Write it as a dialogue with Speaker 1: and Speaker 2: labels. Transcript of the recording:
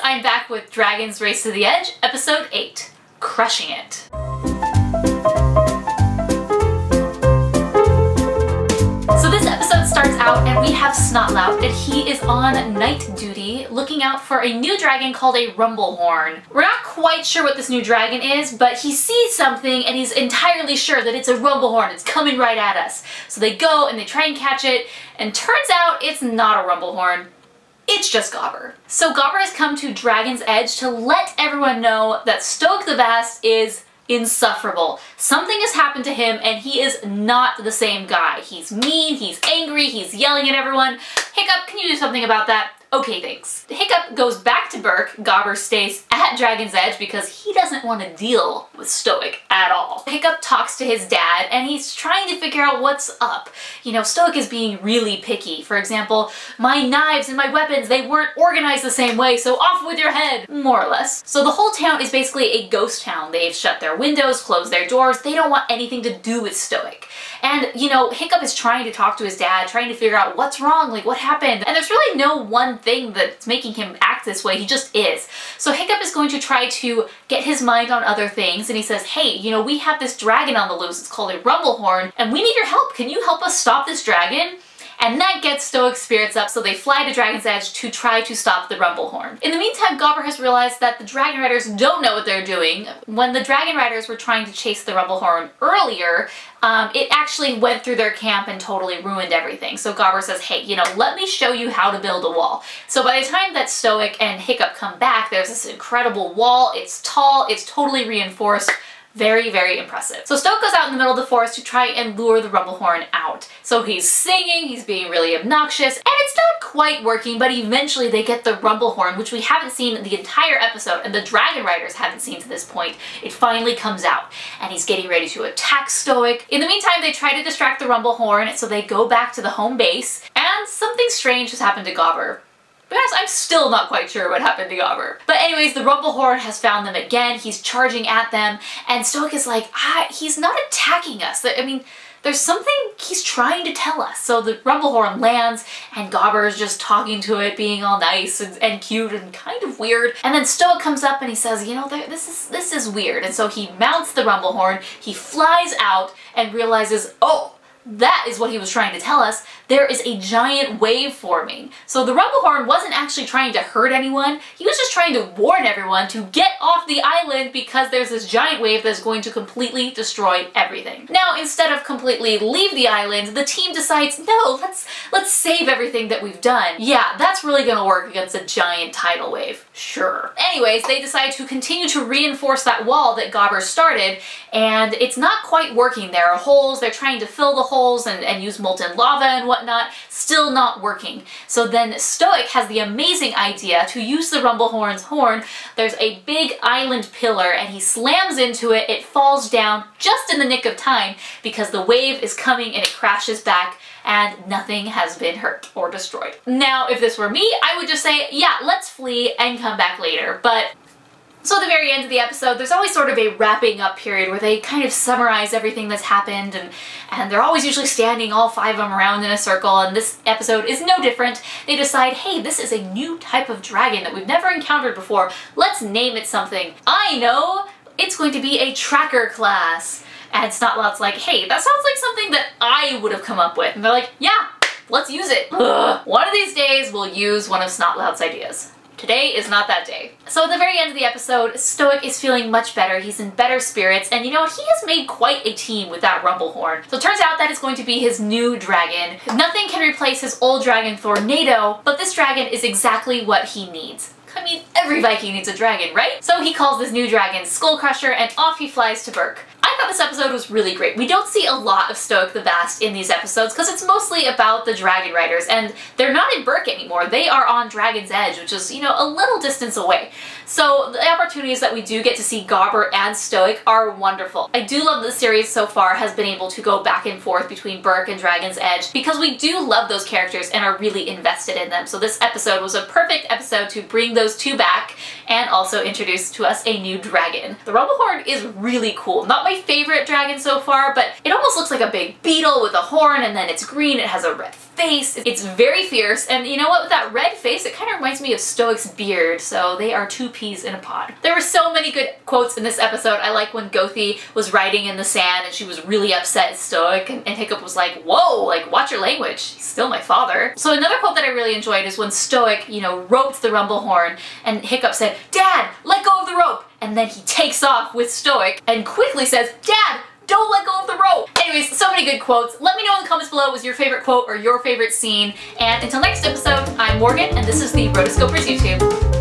Speaker 1: I'm back with Dragons Race to the Edge, episode 8, Crushing It. So this episode starts out and we have Snotlout, and he is on night duty looking out for a new dragon called a Rumblehorn. We're not quite sure what this new dragon is, but he sees something and he's entirely sure that it's a Rumblehorn. It's coming right at us. So they go and they try and catch it, and turns out it's not a Rumblehorn. It's just Gobber. So Gobber has come to Dragon's Edge to let everyone know that Stoic the Vast is insufferable. Something has happened to him and he is not the same guy. He's mean, he's angry, he's yelling at everyone. Hiccup, can you do something about that? Okay, thanks. Hiccup goes back to Burke. Gobber stays at Dragon's Edge because he doesn't want to deal with Stoic at all. Hiccup talks to his dad and he's trying to figure out what's up. You know, Stoic is being really picky. For example, my knives and my weapons, they weren't organized the same way, so off with your head, more or less. So the whole town is basically a ghost town. They've shut their windows, closed their doors. They don't want anything to do with Stoic. And, you know, Hiccup is trying to talk to his dad, trying to figure out what's wrong, like what happened. And there's really no one thing that's making him act this way, he just is. So Hiccup is going to try to get his mind on other things, and he says, hey, you know, we have this dragon on the loose, it's called a Rumblehorn, and we need your help. Can you help us stop this dragon? And that gets Stoic's spirits up, so they fly to Dragon's Edge to try to stop the Rumblehorn. In the meantime, Gobber has realized that the Dragon Riders don't know what they're doing. When the Dragon Riders were trying to chase the Rumblehorn earlier, it actually went through their camp and totally ruined everything. So Gobber says, hey, you know, let me show you how to build a wall. So by the time that Stoic and Hiccup come back, there's this incredible wall. It's tall, it's totally reinforced. Very, very impressive. So Stoic goes out in the middle of the forest to try and lure the Rumblehorn out. So he's singing, he's being really obnoxious, and it's not quite working, but eventually they get the Rumblehorn, which we haven't seen the entire episode, and the Dragon Riders haven't seen to this point. It finally comes out, and he's getting ready to attack Stoic. In the meantime, they try to distract the Rumblehorn, so they go back to the home base, and something strange has happened to Gobber. Because I'm still not quite sure what happened to Gobber. But anyways, the Rumblehorn has found them again. He's charging at them, and Stoic is like, he's not attacking us. I mean, there's something he's trying to tell us. So the Rumblehorn lands, and Gobber is just talking to it, being all nice and cute and kind of weird. And then Stoic comes up and he says, you know, this is weird. And so he mounts the Rumblehorn, he flies out and realizes, oh, that is what he was trying to tell us. There is a giant wave forming. So the Rumblehorn wasn't actually trying to hurt anyone. He was just trying to warn everyone to get off the island because there's this giant wave that's going to completely destroy everything. Now, instead of completely leave the island, the team decides, no, let's save everything that we've done. Yeah, that's really gonna work against a giant tidal wave. Sure. Anyways, they decide to continue to reinforce that wall that Gobber started, and it's not quite working. There are holes, they're trying to fill the holes and use molten lava and whatnot, still not working. So then Stoic has the amazing idea to use the Rumblehorn's horn. There's a big island pillar and he slams into it, it falls down just in the nick of time because the wave is coming and it crashes back and nothing has been hurt or destroyed. Now, if this were me, I would just say, yeah, let's flee and come back later, but so at the very end of the episode, there's always sort of a wrapping up period where they kind of summarize everything that's happened, and they're always usually standing all 5 of them around in a circle, and this episode is no different. They decide, hey, this is a new type of dragon that we've never encountered before. Let's name it something. I know! It's going to be a tracker class. And Snotlout's like, hey, that sounds like something that I would have come up with. And they're like, yeah, let's use it. Ugh. One of these days, we'll use one of Snotlout's ideas. Today is not that day. So at the very end of the episode, Stoic is feeling much better. He's in better spirits, and you know what? He has made quite a team with that Rumblehorn. So it turns out that it's going to be his new dragon. Nothing can replace his old dragon Tornado, but this dragon is exactly what he needs. I mean, every Viking needs a dragon, right? So he calls this new dragon Skullcrusher, and off he flies to Burke. I thought this episode was really great. We don't see a lot of Stoic the Vast in these episodes because it's mostly about the Dragon Riders, and they're not in Burke anymore. They are on Dragon's Edge, which is, you know, a little distance away. So the opportunities that we do get to see Gobber and Stoic are wonderful. I do love the series so far has been able to go back and forth between Burke and Dragon's Edge because we do love those characters and are really invested in them. So this episode was a perfect episode to bring those two back and also introduce to us a new dragon. The Rumblehorn is really cool. Not my favorite dragon so far, but it almost looks like a big beetle with a horn, and then it's green, it has a red face, it's very fierce, and you know what, with that red face, it kind of reminds me of Stoic's beard, so they are two peas in a pod. There were so many good quotes in this episode. I like when Gothi was writing in the sand and she was really upset at Stoic, and Hiccup was like, whoa, like, watch your language, he's still my father. So another quote that I really enjoyed is when Stoic, you know, roped the Rumblehorn, and Hiccup said, Dad, let go of the rope! And then he takes off with Stoic and quickly says, Dad, don't let go of the rope! Anyways, so many good quotes. Let me know in the comments below what was your favorite quote or your favorite scene. And until next episode, I'm Morgan, and this is the Rotoscopers YouTube.